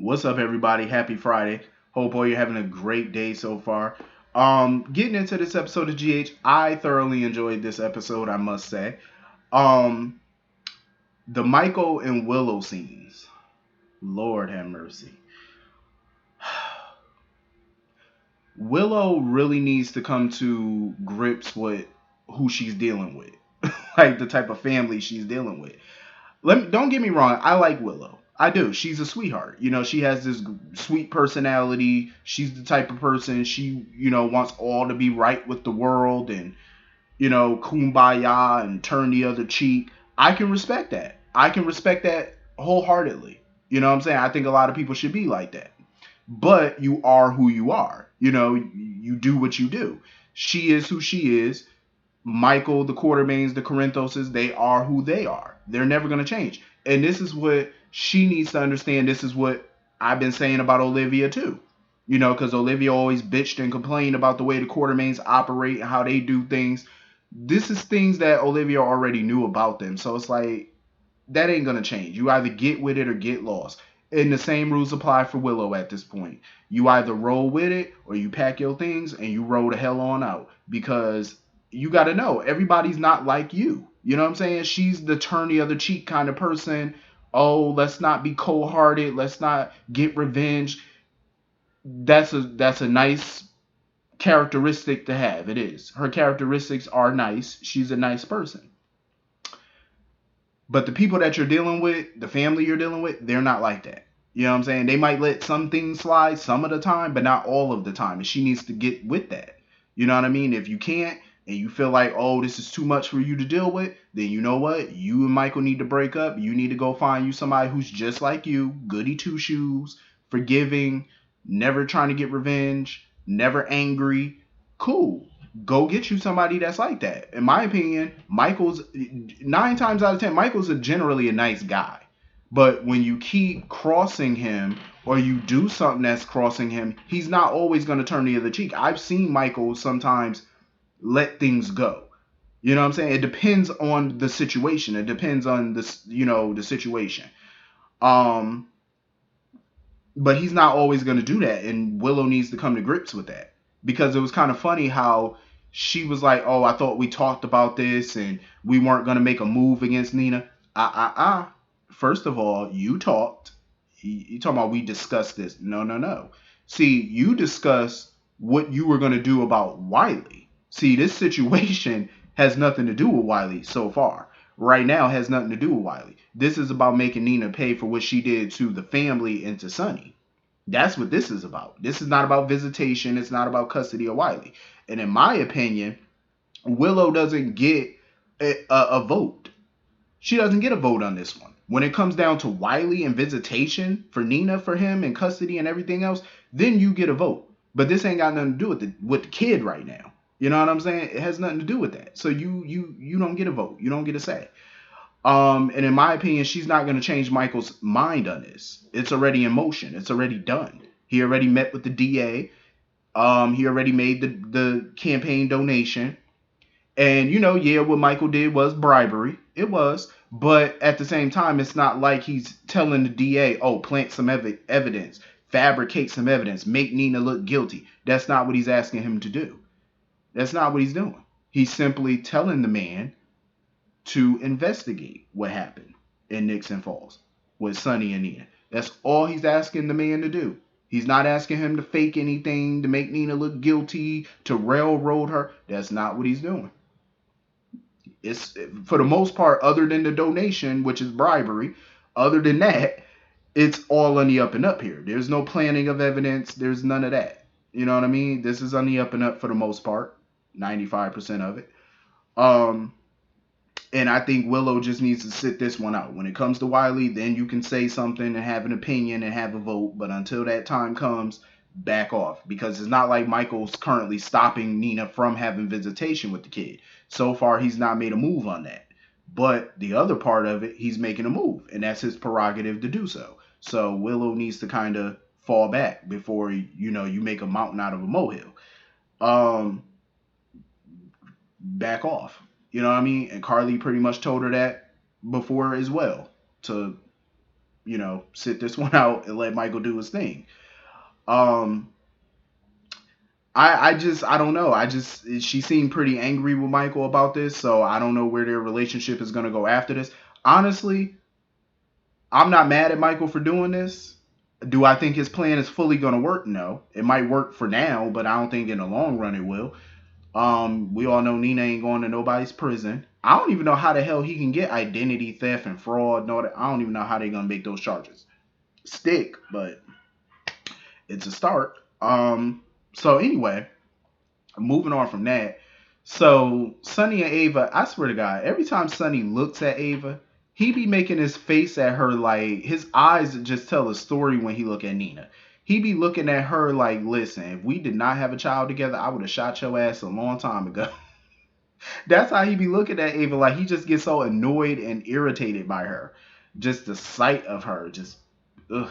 What's up, everybody? Happy Friday. Hope all you're having a great day so far. Getting into this episode of GH, I thoroughly enjoyed this episode, I must say. Um, the Michael and Willow scenes. Lord have mercy. Willow really needs to come to grips with who she's dealing with, like the type of family she's dealing with. Don't get me wrong, I like Willow. I do. She's a sweetheart. She has this sweet personality. She's the type of person she wants all to be right with the world and kumbaya and turn the other cheek. I can respect that. I can respect that wholeheartedly. You know what I'm saying? I think a lot of people should be like that. But you are who you are. You do what you do. She is who she is. Michael, the Quartermains, the Corinthoses, they are who they are. They're never going to change. And this is what she needs to understand. This is what I've been saying about Olivia, too. Because Olivia always bitched and complained about the way the Quartermains operate and how they do things. This is things that Olivia already knew about them. So it's like, that ain't going to change. You either get with it or get lost. And the same rules apply for Willow at this point. You either roll with it or you pack your things and you roll the hell on out. Because you got to know everybody's not like you. You know what I'm saying? She's the turn the other cheek kind of person. Oh, let's not be cold-hearted. Let's not get revenge. That's a nice characteristic to have. It is. Her characteristics are nice. She's a nice person. But the people that you're dealing with, the family you're dealing with, they're not like that. You know what I'm saying? They might let some things slide some of the time, but not all of the time. And she needs to get with that. You know what I mean? If you can't and you feel like, oh, this is too much for you to deal with, then you know what? You and Michael need to break up. You need to go find you somebody who's just like you, goody two shoes, forgiving, never trying to get revenge, never angry. Cool. Go get you somebody that's like that. In my opinion, Michael's 9 times out of 10, Michael's generally a nice guy. But when you keep crossing him or you do something that's crossing him, he's not always going to turn the other cheek. I've seen Michael sometimes let things go. You know what I'm saying? It depends on the situation. It depends on the situation. Um, but he's not always going to do that, and Willow needs to come to grips with that because it was kind of funny how she was like, "Oh, I thought we talked about this and we weren't going to make a move against Nina." First of all, you talked. You talking about we discussed this? No, no, no. See, you discussed what you were going to do about Wiley. See, this situation has nothing to do with Wiley so far. Right now has nothing to do with Wiley. This is about making Nina pay for what she did to the family and to Sonny. That's what this is about. This is not about visitation. It's not about custody of Wiley. And in my opinion, Willow doesn't get a vote. She doesn't get a vote on this one. When it comes down to Wiley and visitation for Nina, for him and custody and everything else, then you get a vote. But this ain't got nothing to do with the kid right now. You know what I'm saying? It has nothing to do with that. So you don't get a vote. You don't get a say. And in my opinion, she's not going to change Michael's mind on this. It's already in motion. It's already done. He already met with the DA. He already made the campaign donation. And yeah, what Michael did was bribery. It was, but at the same time, it's not like he's telling the DA, "Oh, plant some evidence, fabricate some evidence, make Nina look guilty." That's not what he's asking him to do. That's not what he's doing. He's simply telling the man to investigate what happened in Nixon Falls with Sonny and Nina. That's all he's asking the man to do. He's not asking him to fake anything, to make Nina look guilty, to railroad her. That's not what he's doing. It's, for the most part, other than the donation, which is bribery, other than that, it's all on the up and up here. There's no planning of evidence. There's none of that. You know what I mean? This is on the up and up for the most part, 95% of it. Um, and I think Willow just needs to sit this one out. When it comes to Wiley, then you can say something and have an opinion and have a vote. But until that time comes, back off. Because it's not like Michael's currently stopping Nina from having visitation with the kid. So far, he's not made a move on that. But the other part of it, he's making a move. And that's his prerogative to do so. So Willow needs to kind of fall back before, you make a mountain out of a molehill. Um, Back off. You know what I mean? And Carly pretty much told her that before as well. To sit this one out and let Michael do his thing. Um, I don't know. She seemed pretty angry with Michael about this, so I don't know where their relationship is gonna go after this. Honestly, I'm not mad at Michael for doing this. Do I think his plan is fully gonna work? No. It might work for now, but I don't think in the long run it will. We all know Nina ain't going to nobody's prison. I don't even know how the hell he can get identity theft and fraud and all that. I don't even know how they're gonna make those charges stick, but it's a start. So anyway, moving on from that. So Sonny and Ava, I swear to God, every time Sonny looks at Ava, he be making his face at her like his eyes just tell a story when he look at Nina. He be looking at her like, listen, if we did not have a child together, I would have shot your ass a long time ago. That's how he be looking at Ava. Like he just gets so annoyed and irritated by her. Just the sight of her, just ugh.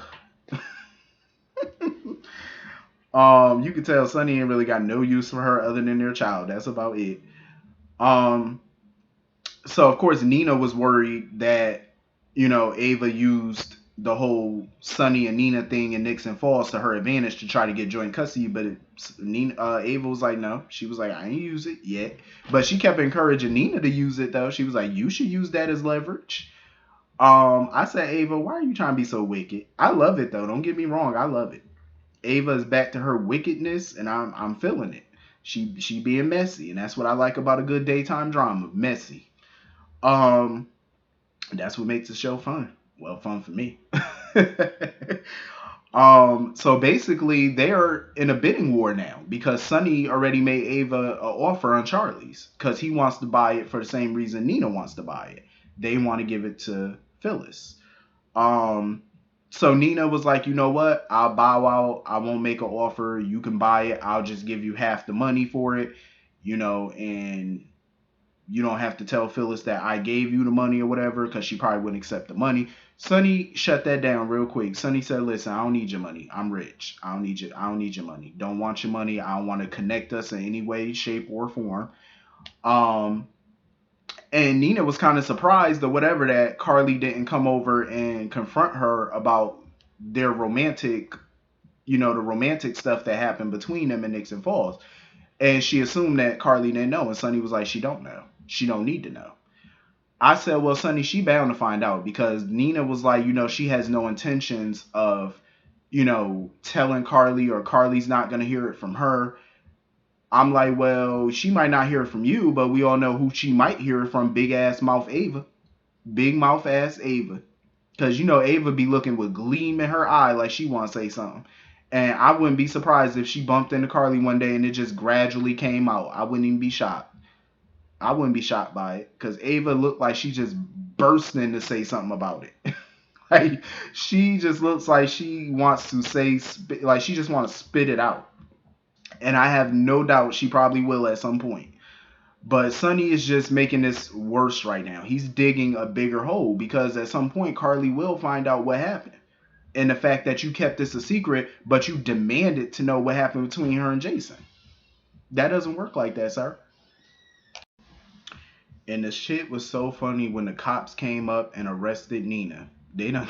You could tell Sonny ain't really got no use for her other than their child. That's about it. Um, so of course Nina was worried that Ava used the whole Sonny and Nina thing in Nixon Falls to her advantage to try to get joint custody, but Ava was like, no. She was like, I ain't use it yet, but she kept encouraging Nina to use it though. She was like, you should use that as leverage. I said, Ava, why are you trying to be so wicked? I love it though. Don't get me wrong, I love it. Ava is back to her wickedness, and I'm feeling it. She being messy, and that's what I like about a good daytime drama, messy. Um, that's what makes the show fun. Well, fun for me. So basically, they're in a bidding war now because Sonny already made Ava an offer on Charlie's because he wants to buy it for the same reason Nina wants to buy it. They want to give it to Phyllis. Um, so Nina was like, you know what? I'll bow out. I won't make an offer. You can buy it. I'll just give you half the money for it, and you don't have to tell Phyllis that I gave you the money or whatever because she probably wouldn't accept the money. Sonny shut that down real quick. Sonny said, listen, I don't need your money. I'm rich. I don't need your money. Don't want your money. I don't want to connect us in any way, shape, or form. Um, and Nina was kind of surprised or whatever that Carly didn't come over and confront her about their romantic, the romantic stuff that happened between them in Nixon Falls. And she assumed that Carly didn't know. And Sonny was like, she don't know. She don't need to know. I said, well, Sonny, she bound to find out because Nina was like, she has no intentions of, telling Carly or Carly's not going to hear it from her. I'm like, well, she might not hear it from you, but we all know who she might hear it from, big ass mouth Ava. Big mouth ass Ava. Because, Ava be looking with gleam in her eye like she want to say something. And I wouldn't be surprised if she bumped into Carly one day and it just gradually came out. I wouldn't even be shocked. I wouldn't be shocked by it. Because Ava looked like she just bursting to say something about it. Like, she just looks like she wants to say, like, she just wants to spit it out. And I have no doubt she probably will at some point. But Sonny is just making this worse right now. He's digging a bigger hole because at some point Carly will find out what happened. And the fact that you kept this a secret, but you demanded to know what happened between her and Jason. That doesn't work like that, sir. And the shit was so funny when the cops came up and arrested Nina. They don't.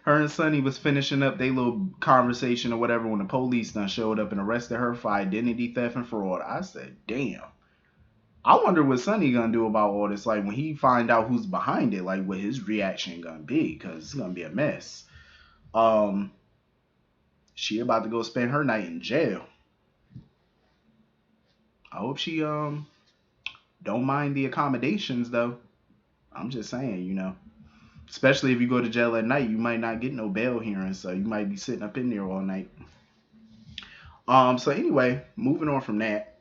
Her and Sonny was finishing up their little conversation or whatever when the police done showed up and arrested her for identity theft and fraud. I said, damn. I wonder what Sonny gonna do about all this. Like when he find out who's behind it, like what his reaction gonna be, because it's gonna be a mess. Um, she about to go spend her night in jail. I hope she don't mind the accommodations though. I'm just saying, especially if you go to jail at night, you might not get no bail hearing, so you might be sitting up in there all night. So anyway, moving on from that.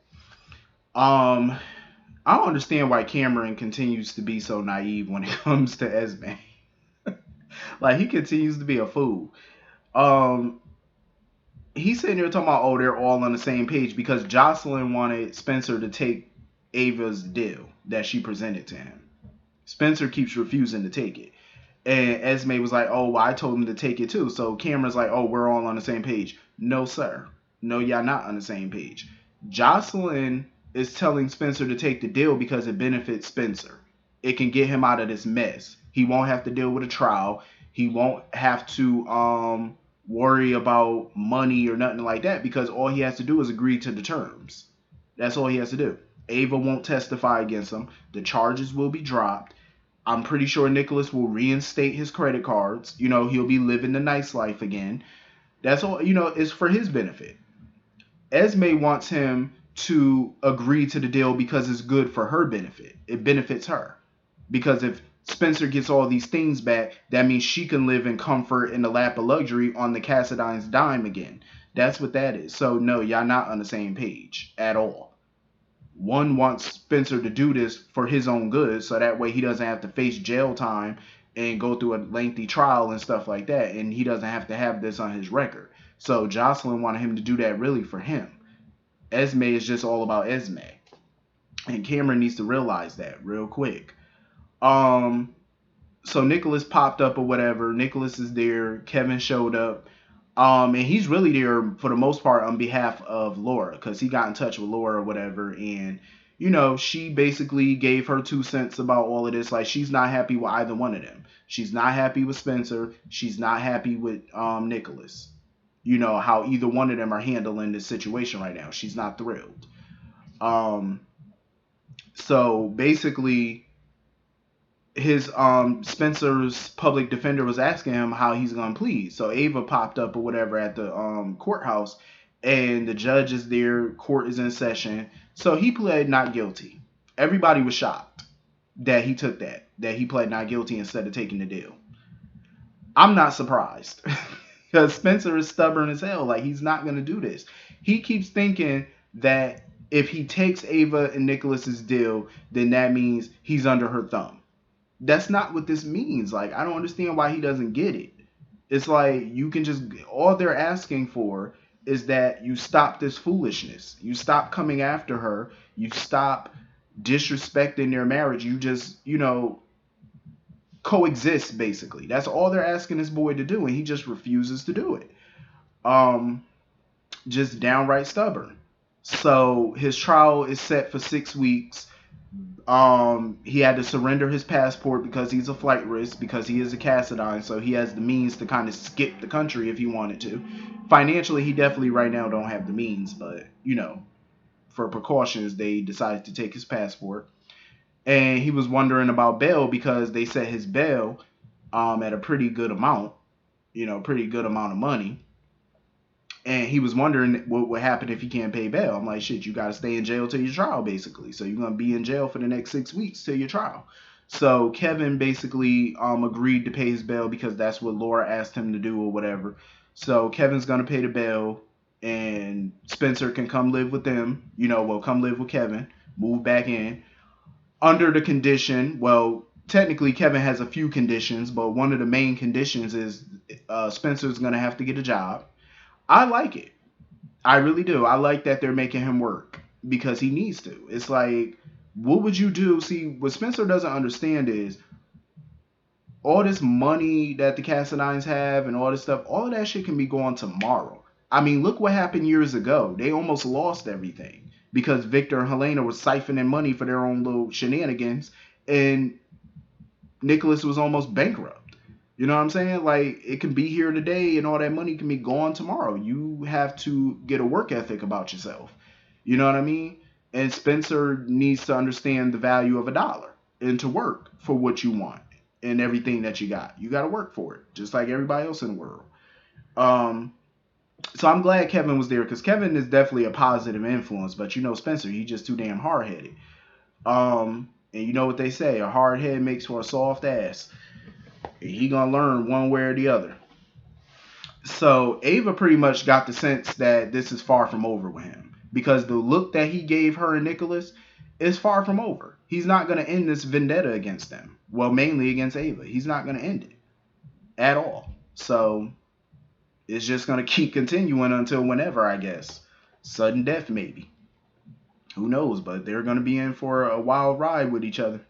I don't understand why Cameron continues to be so naive when it comes to Esme. Like he continues to be a fool. Um, he's sitting here talking about, oh, they're all on the same page because Jocelyn wanted Spencer to take Ava's deal that she presented to him. Spencer keeps refusing to take it. And Esme was like, oh, well, I told him to take it too. So Cameron's like, oh, we're all on the same page. No, sir. No, y'all not on the same page. Jocelyn is telling Spencer to take the deal because it benefits Spencer. It can get him out of this mess. He won't have to deal with a trial. He won't have to worry about money or nothing like that because all he has to do is agree to the terms. That's all he has to do. Ava won't testify against him. The charges will be dropped. I'm pretty sure Nicholas will reinstate his credit cards. He'll be living the nice life again. That's all, it's for his benefit. Esme wants him to agree to the deal because it's good for her benefit. It benefits her. Because if Spencer gets all these things back, that means she can live in comfort in the lap of luxury on the Cassadine's dime again. That's what that is. So no, y'all not on the same page at all. One wants Spencer to do this for his own good, so that way he doesn't have to face jail time and go through a lengthy trial and stuff like that, and he doesn't have to have this on his record. So Jocelyn wanted him to do that really for him. Esme is just all about Esme, and Cameron needs to realize that real quick. So Nicholas popped up or whatever. Nicholas is there. Kevin showed up. And he's really there for the most part on behalf of Laura because he got in touch with Laura or whatever. And, she basically gave her 2 cents about all of this. Like, she's not happy with either one of them. She's not happy with Spencer. She's not happy with Nicholas. How either one of them are handling this situation right now. She's not thrilled. So basically, his Spencer's public defender was asking him how he's gonna plead. So Ava popped up or whatever at the courthouse, and the judge is there. Court is in session. So he pled not guilty. Everybody was shocked that he took that he pled not guilty instead of taking the deal. I'm not surprised because Spencer is stubborn as hell. Like, he's not gonna do this. He keeps thinking that if he takes Ava and Nicholas's deal, then that means he's under her thumb. That's not what this means. Like, I don't understand why he doesn't get it. It's like, you can just, all they're asking for is that you stop this foolishness. You stop coming after her. You stop disrespecting their marriage. You just, coexist, basically. That's all they're asking this boy to do, and he just refuses to do it. Just downright stubborn. So his trial is set for 6 weeks. He had to surrender his passport because he's a flight risk, because he is a Cassadine, so he has the means to kind of skip the country if he wanted to. Financially, he definitely right now don't have the means, but, for precautions, they decided to take his passport. And he was wondering about bail because they set his bail at a pretty good amount, pretty good amount of money. And he was wondering what would happen if he can't pay bail. I'm like, shit, you got to stay in jail till your trial, basically. So you're going to be in jail for the next 6 weeks till your trial. So Kevin basically agreed to pay his bail because that's what Laura asked him to do or whatever. So Kevin's going to pay the bail, and Spencer can come live with them. Come live with Kevin, move back in. Under the condition, technically Kevin has a few conditions, but one of the main conditions is Spencer's going to have to get a job. I like it. I really do. I like that they're making him work because he needs to. It's like, what would you do? See, what Spencer doesn't understand is all this money that the Cassadines have and all this stuff, all of that shit can be gone tomorrow. I mean, look what happened years ago. They almost lost everything because Victor and Helena were siphoning money for their own little shenanigans, and Nicholas was almost bankrupt. You know what I'm saying? Like, it can be here today and all that money can be gone tomorrow. You have to get a work ethic about yourself. You know what I mean? And Spencer needs to understand the value of $1 and to work for what you want and everything that you got. You got to work for it, just like everybody else in the world. So I'm glad Kevin was there because Kevin is definitely a positive influence. But Spencer, he's just too damn hard-headed. And you know what they say, a hard head makes for a soft ass. He gonna learn one way or the other. So Ava pretty much got the sense that this is far from over with him because the look that he gave her and Nicholas is far from over. He's not gonna end this vendetta against them. Well, mainly against Ava. He's not gonna end it at all. So it's just gonna keep continuing until whenever, I guess. Sudden death, maybe. Who knows? But they're gonna be in for a wild ride with each other.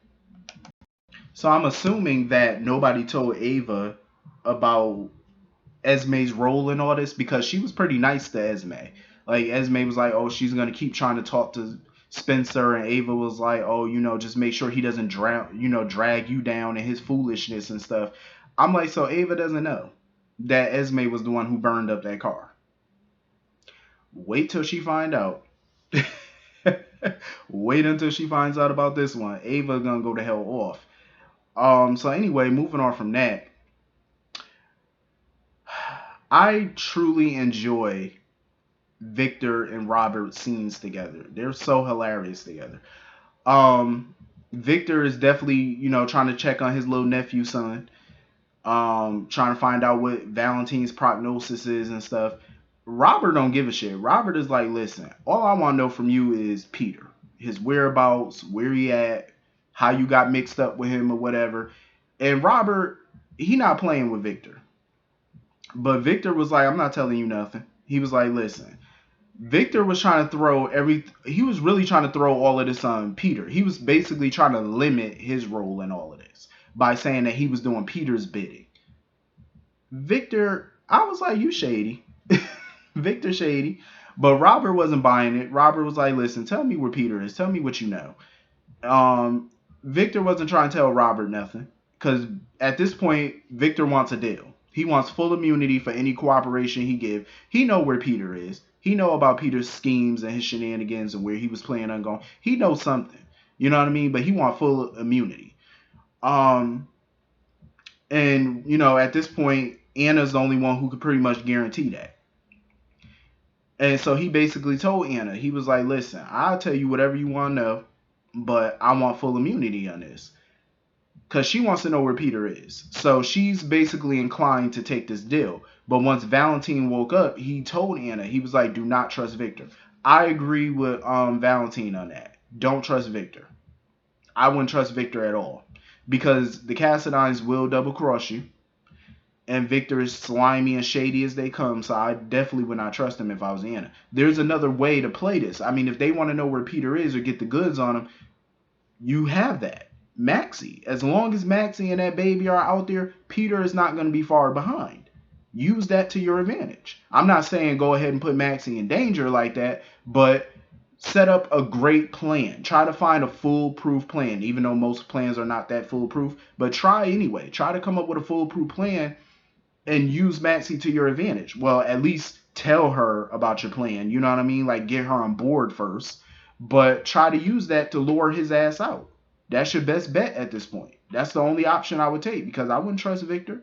So I'm assuming that nobody told Ava about Esme's role in all this because she was pretty nice to Esme. Like, Esme was like, oh, she's going to keep trying to talk to Spencer, and Ava was like, oh, just make sure he doesn't drag you down in his foolishness and stuff. I'm like, so Ava doesn't know that Esme was the one who burned up that car. Wait till she find out. Wait until she finds out about this one. Ava gonna go to hell off. So anyway, moving on from that, I truly enjoy Victor and Robert scenes together. They're so hilarious together. Um, Victor is definitely, trying to check on his little nephew son. Trying to find out what Valentine's prognosis is and stuff. Robert don't give a shit. Robert is like, listen, all I want to know from you is Peter, his whereabouts, where he at, how you got mixed up with him or whatever. And Robert, he not playing with Victor. But Victor was like, I'm not telling you nothing. He was like, listen, Victor was trying to he was really trying to throw all of this on Peter. He was basically trying to limit his role in all of this by saying that he was doing Peter's bidding. Victor, I was like, you shady. Victor shady. But Robert wasn't buying it. Robert was like, listen, tell me where Peter is. Tell me what you know. Victor wasn't trying to tell Robert nothing. Because at this point, Victor wants a deal. He wants full immunity for any cooperation he give. He know where Peter is. He know about Peter's schemes and his shenanigans and where he was planning on going. He knows something. You know what I mean? But he wants full immunity. And, at this point, Anna's the only one who could pretty much guarantee that. And so he basically told Anna, he was like, listen, I'll tell you whatever you want to know, but I want full immunity on this. Because she wants to know where Peter is. So she's basically inclined to take this deal. But once Valentine woke up, he told Anna, he was like, do not trust Victor. I agree with Valentine on that. Don't trust Victor. I wouldn't trust Victor at all. Because the Cassadines will double cross you. And Victor is slimy and shady as they come. So I definitely would not trust him if I was Anna. There's another way to play this. I mean, if they want to know where Peter is or get the goods on him, you have that. Maxie. As long as Maxie and that baby are out there, Peter is not going to be far behind. Use that to your advantage. I'm not saying go ahead and put Maxie in danger like that, but set up a great plan. Try to find a foolproof plan, even though most plans are not that foolproof, but try anyway. Try to come up with a foolproof plan and use Maxie to your advantage. Well, at least tell her about your plan. You know what I mean? Like, get her on board first, but try to use that to lure his ass out. That's your best bet at this point. That's the only option I would take because I wouldn't trust Victor.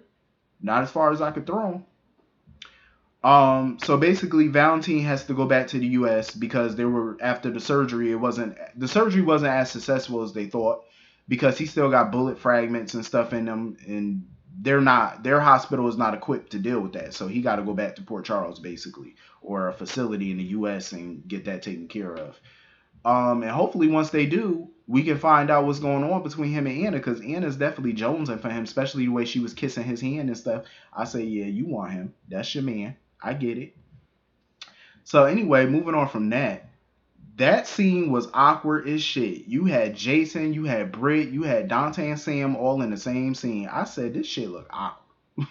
Not as far as I could throw him. So basically, Valentine has to go back to the U.S. because after the surgery, the surgery wasn't as successful as they thought because he still got bullet fragments and stuff in them, and their hospital is not equipped to deal with that. So he got to go back to Port Charles basically, or a facility in the U.S. and get that taken care of. And hopefully once they do, we can find out what's going on between him and Anna, because Anna's definitely jonesing for him, especially the way she was kissing his hand and stuff. I say, yeah, you want him. That's your man. I get it. So anyway, moving on from that, that scene was awkward as shit. You had Jason, you had Britt, you had Dante and Sam all in the same scene. I said, this shit look awkward.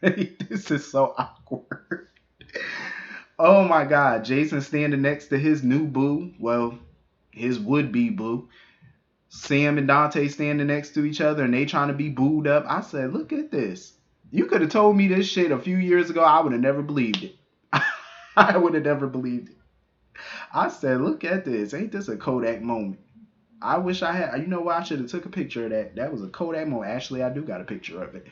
This is so awkward. Oh my God, Jason standing next to his new boo. Well, his would-be boo. Sam and Dante standing next to each other and they trying to be booed up. I said, look at this. You could have told me this shit a few years ago. I would have never believed it. I would have never believed it. I said, look at this. Ain't this a Kodak moment? I wish I had. You know what? I should have took a picture of that. That was a Kodak moment. Actually, I do got a picture of it.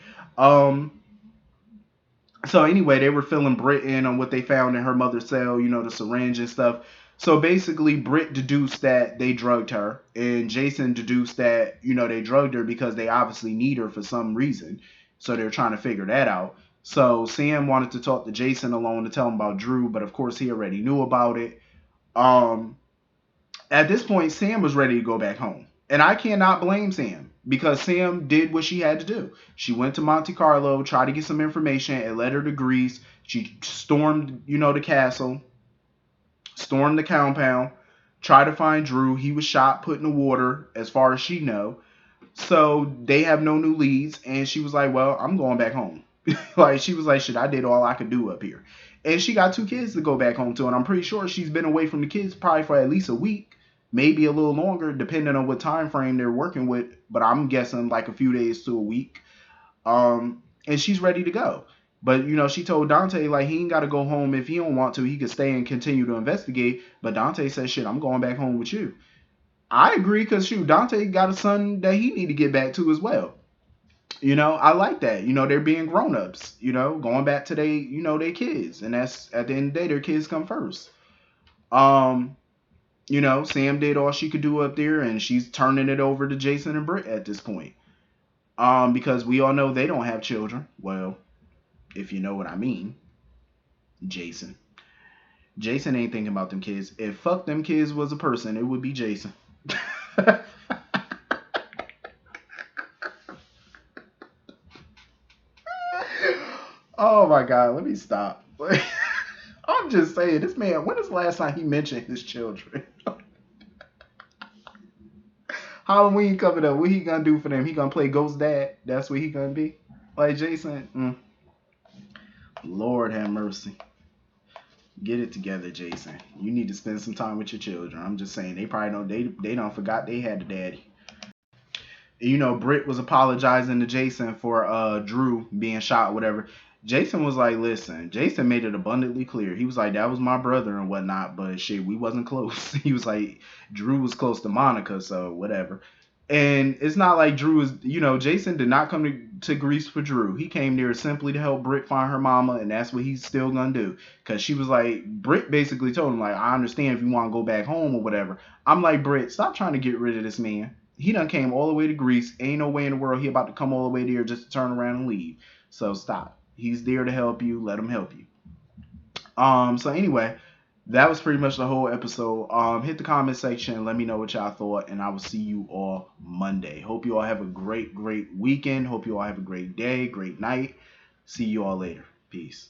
So anyway, they were filling Britt in on what they found in her mother's cell, the syringe and stuff. So basically, Britt deduced that they drugged her, and Jason deduced that, they drugged her because they obviously need her for some reason. So they're trying to figure that out. So Sam wanted to talk to Jason alone to tell him about Drew, but of course he already knew about it. At this point, Sam was ready to go back home. And I cannot blame Sam because Sam did what she had to do. She went to Monte Carlo, tried to get some information. It led her to Greece. She stormed, the castle, stormed the compound, tried to find Drew. He was shot, put in the water, as far as she know. So they have no new leads. And she was like, well, I'm going back home. She was like, shit, I did all I could do up here. And she got 2 kids to go back home to. And I'm pretty sure she's been away from the kids probably for at least a week. Maybe a little longer, depending on what time frame they're working with. But I'm guessing like a few days to a week. And she's ready to go. But she told Dante like he ain't got to go home if he don't want to. He could stay and continue to investigate. But Dante said, "Shit, I'm going back home with you." I agree because shoot, Dante got a son that he need to get back to as well. I like that. They're being grown ups. Going back to their kids, and that's at the end of the day, their kids come first. Um, Sam did all she could do up there, and she's turning it over to Jason and Britt at this point. Because we all know they don't have children. Well, if you know what I mean, Jason. Jason ain't thinking about them kids. If fuck them kids was a person, it would be Jason. Oh my god, let me stop. I'm just saying, this man, when is the last time he mentioned his children? Halloween coming up, what he gonna do for them? He gonna play Ghost Dad? That's what he gonna be? Like Jason? Lord have mercy. Get it together, Jason. You need to spend some time with your children. I'm just saying, they probably don't, they don't forgot they had a daddy. Britt was apologizing to Jason for Drew being shot, whatever. Jason was like, listen, Jason made it abundantly clear. He was like, that was my brother and whatnot, but shit, we wasn't close. He was like, Drew was close to Monica, so whatever. And it's not like Drew is, Jason did not come to Greece for Drew. He came there simply to help Britt find her mama, and that's what he's still gonna do. Cause she was like, Britt basically told him, like, I understand if you want to go back home or whatever. I'm like, Britt, stop trying to get rid of this man. He done came all the way to Greece. Ain't no way in the world he about to come all the way there just to turn around and leave. So stop. He's there to help you. Let him help you. So anyway, that was pretty much the whole episode. Hit the comment section. Let me know what y'all thought, and I will see you all Monday. Hope you all have a great, great weekend. Hope you all have a great day, great night. See you all later. Peace.